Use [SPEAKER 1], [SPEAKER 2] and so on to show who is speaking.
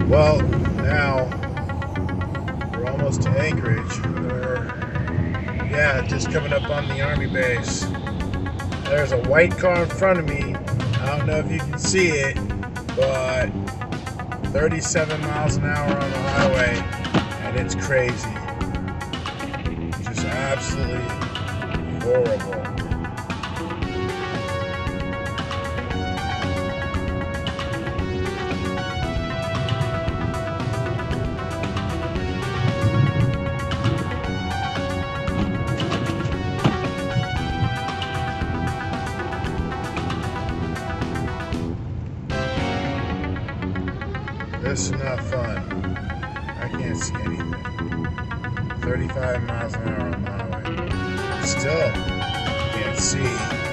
[SPEAKER 1] Well, now we're almost to Anchorage. Yeah, just coming up on the Army base. There's a white car in front of me. I don't know if you can see it, but 37 miles an hour on the highway, and it's crazy. Just absolutely horrible. This is not fun. I can't see anything. 35 miles an hour on the highway. Still can't see